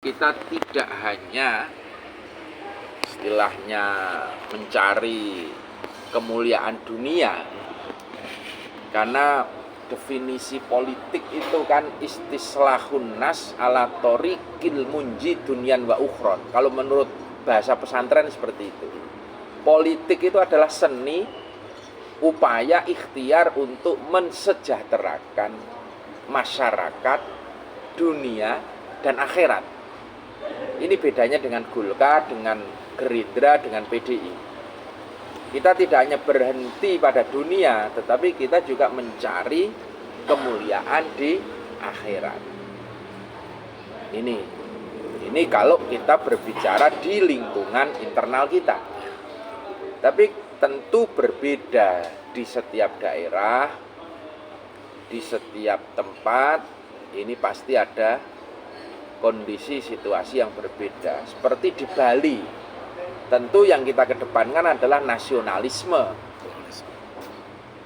Kita tidak hanya istilahnya mencari kemuliaan dunia, karena definisi politik itu kan istislahun nas ala thoriqil munji dunyan wa ukhron. Kalau menurut bahasa pesantren seperti itu. Politik itu adalah seni upaya ikhtiar untuk mensejahterakan masyarakat, dunia, dan akhirat. Ini bedanya dengan Golkar, dengan Gerindra, dengan PDI. Kita tidak hanya berhenti pada dunia, tetapi kita juga mencari kemuliaan di akhirat. Ini kalau kita berbicara di lingkungan internal kita. Tapi tentu berbeda di setiap daerah, di setiap tempat. Ini pasti ada kondisi situasi yang berbeda. Seperti di Bali, tentu yang kita kedepankan adalah nasionalisme.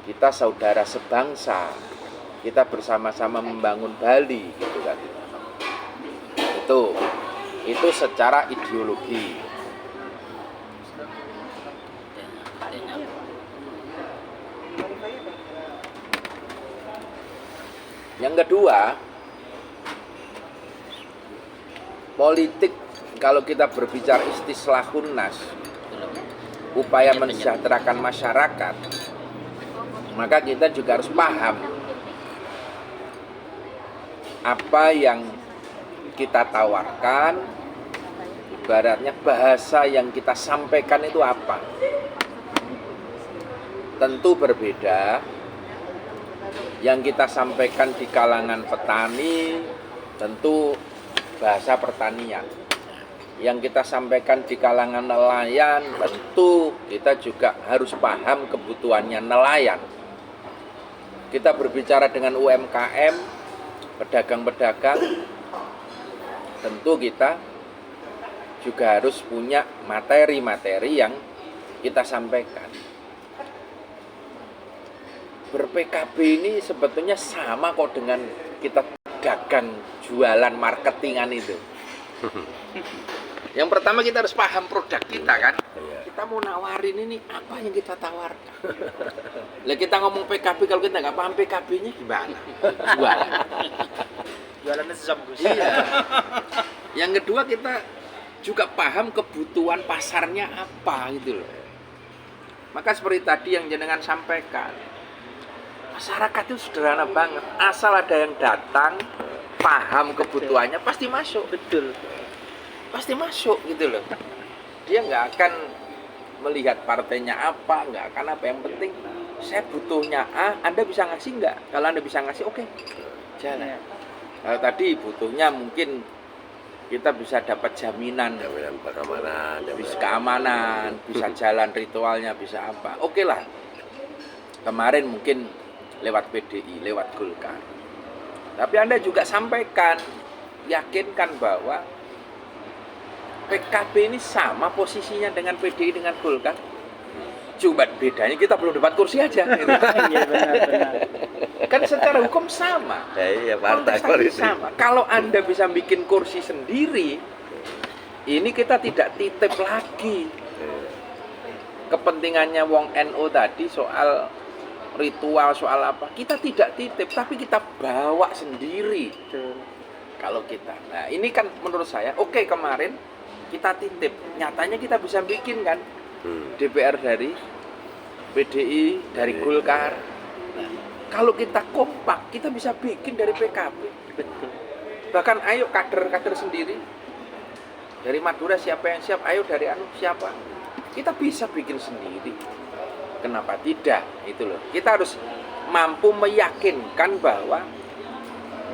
Kita saudara sebangsa, kita bersama-sama membangun Bali, gitu kan. Itu secara ideologi. Yang kedua, politik kalau kita berbicara istislahun nas, upaya mensejahterakan masyarakat, maka kita juga harus paham apa yang kita tawarkan, ibaratnya bahasa yang kita sampaikan itu apa. Tentu berbeda. Yang kita sampaikan di kalangan petani tentu bahasa pertanian. Yang kita sampaikan di kalangan nelayan tentu kita juga harus paham kebutuhannya nelayan. Kita berbicara dengan UMKM, pedagang-pedagang, tentu kita juga harus punya materi-materi yang kita sampaikan. Ber-PKB ini sebetulnya sama kok dengan kita dagang, jualan, marketingan itu. Yang pertama kita harus paham produk kita kan. Kita mau nawarin ini apa yang kita tawarkan. Lah kita ngomong PKB, kalau kita nggak paham PKB-nya gimana? Jualan. Jualannya sesambus. Iya. Yang kedua kita juga paham kebutuhan pasarnya apa gitu loh. Maka seperti tadi yang jenengan sampaikan, masyarakat itu sederhana banget. Asal ada yang datang, paham kebutuhannya, pasti masuk. Betul. Pasti masuk gitu loh. Dia nggak akan melihat partainya apa, nggak akan apa. Yang penting saya butuhnya A, Anda bisa ngasih nggak? Kalau Anda bisa ngasih, oke, jalan. Kalau tadi butuhnya mungkin kita bisa dapat jaminan keamanan, bisa jalan ritualnya, bisa apa. Oke lah. Kemarin mungkin lewat PDI, lewat Golkar. Tapi Anda juga sampaikan, yakinkan bahwa PKB ini sama posisinya dengan PDI, dengan Golkar. Cuma bedanya kita belum dapat kursi aja. Gitu. Iya benar. Kan secara hukum sama. Iya, partai politik sama. Kalau Anda bisa bikin kursi sendiri, ini kita tidak titip lagi. Kepentingannya Wong NU tadi soal ritual, soal apa, kita tidak titip, tapi kita bawa sendiri. Betul. Kalau kita, nah ini kan menurut saya, oke, kemarin kita titip, nyatanya kita bisa bikin kan, DPR dari PDI, dari Golkar. Nah, kalau kita kompak, kita bisa bikin dari PKB. Betul. Bahkan ayo kader-kader sendiri, dari Madura siapa yang siap, ayo dari anu siapa, kita bisa bikin sendiri. Kenapa tidak? Itu loh. Kita harus mampu meyakinkan bahwa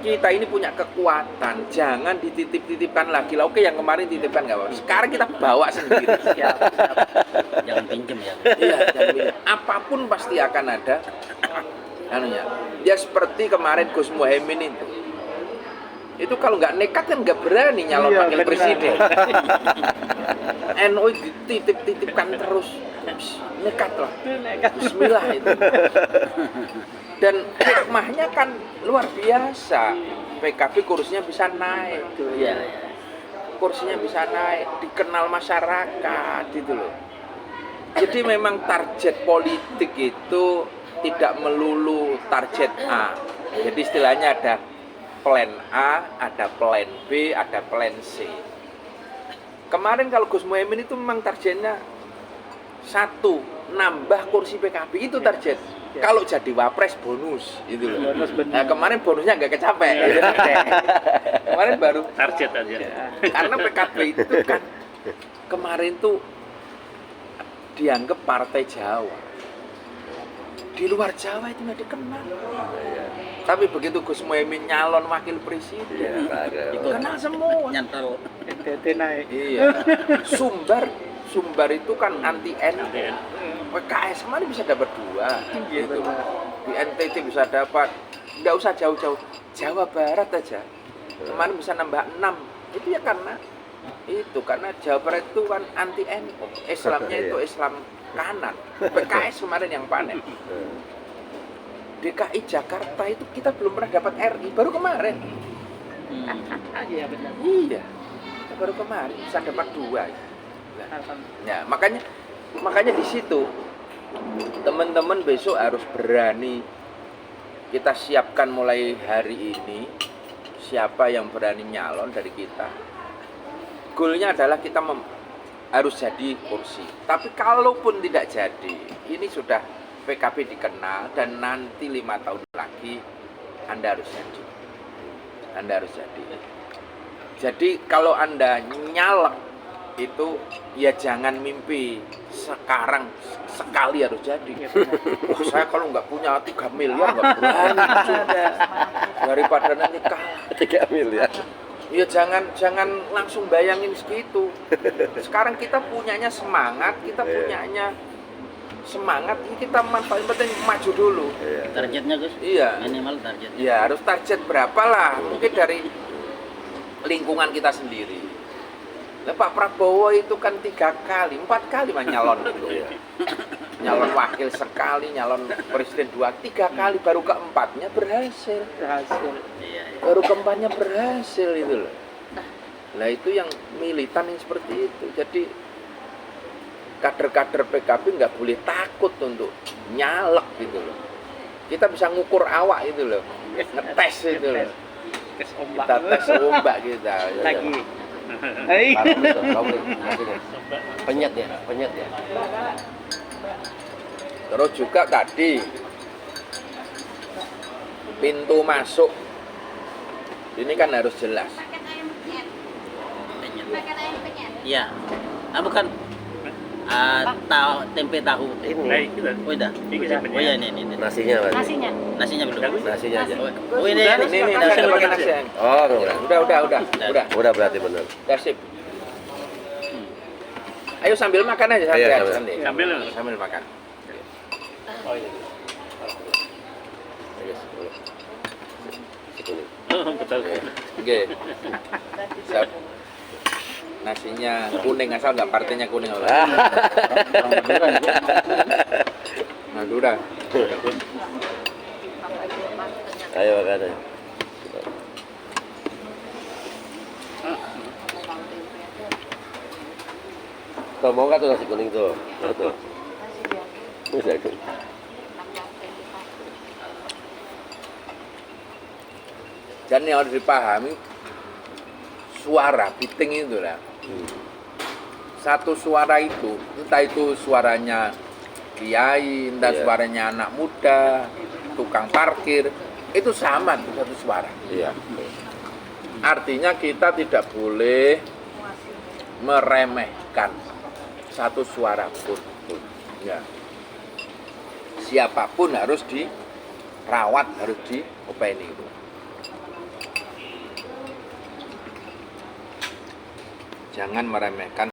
kita ini punya kekuatan. Jangan dititip-titipkan lagi lah. Oke, yang kemarin titipkan nggak apa-apa. Sekarang kita bawa sendiri. Siap. Jangan pinjem ya. Iya, jangan pinjam. Apapun pasti akan ada anunya. Ya seperti kemarin Gus Muhaimin itu. Itu kalau nggak nekat kan nggak berani nyalon wakil presiden. NU dititip-titipkan terus. Nekat lah. Bismillah itu. Dan hikmahnya kan luar biasa. PKB kursinya bisa naik. Iya. kursinya bisa naik, dikenal masyarakat gitu loh. Jadi memang target politik itu tidak melulu target A. Jadi istilahnya ada plan A, ada plan B, ada plan C. Kemarin kalau Gus Muhaimin itu memang targetnya satu, nambah kursi PKB itu target. Kalau jadi wapres bonus itu loh. Nah, kemarin bonusnya nggak kecapek. Kemarin baru Target aja. karena PKB itu kan kemarin tuh dianggap partai Jawa. Di luar Jawa itu nggak dikenal. Tapi begitu Gus Muhaimin nyalon wakil presiden, kenal semua. Nyantol. naik. Iya. Sumbar itu kan anti NU. PKS kemarin bisa dapat 2 gitu. Di NTT bisa dapat, nggak usah jauh-jauh, Jawa Barat aja kemarin bisa nambah 6. Itu ya karena Jawa Barat itu kan anti NU, Islamnya itu Islam kanan. PKS kemarin yang panen. DKI Jakarta itu kita belum pernah dapat RI, baru kemarin. Iya benar. Iya, baru kemarin bisa dapat 2. Ya, makanya di situ teman-teman besok harus berani, kita siapkan mulai hari ini siapa yang berani nyalon dari kita. Goalnya adalah kita harus jadi kursi. Tapi kalaupun tidak jadi, ini sudah PKB dikenal dan nanti 5 tahun lagi Anda harus jadi. Anda harus jadi. Jadi kalau Anda nyalek itu ya jangan mimpi sekarang sekali harus jadi. Wah, saya kalau nggak punya 3 miliar nggak berani sudah. Daripada nanti kalah 3 miliar. ya jangan langsung bayangin segitu. Sekarang kita punyanya semangat, ini kita manfaatin, penting maju dulu. Targetnya Gus? Iya. Minimal target. Ya harus target berapa lah, mungkin dari lingkungan kita sendiri. Nah, Pak Prabowo itu kan 3 kali, 4 kali nyalon gitu ya. Nyalon wakil sekali, nyalon presiden 2, 3 kali, baru keempatnya berhasil. Iya. Baru keempatnya berhasil itu loh. Nah itu yang militan yang seperti itu. Jadi kader-kader PKB nggak boleh takut untuk nyalek gitu loh. Kita bisa ngukur awak itu loh, ngetes itu loh. Kita tes ombak kita. Lagi. Penyet ya. Terus juga tadi pintu masuk ini kan harus jelas. Iya. Bukan. Tempe tahu. Ini Oh, udah. Oh iya ini. nasinya Pak. Nasinya belum. Nasinya aja. Oh ini Nasi ada pakai nasi. Oh, enggak. Udah berarti benar. Udah sip. Ayo sambil makan aja Iya, sambil makan. Oh iya. Betul. Oke. Siap. Nasinya kuning, asal nggak partainya kuning. Madura. Ayo makan aja. Tuh, mau nggak tuh nasi kuning tuh? Tuh. Dan yang harus dipahami, suara biting itu lah. Satu suara itu, entah itu suaranya kiai, entah suaranya anak muda, tukang parkir, itu sama tuh satu suara. Iya. Artinya kita tidak boleh meremehkan satu suara pun. Ya. Siapapun harus dirawat, harus diopeni itu. Jangan meremehkan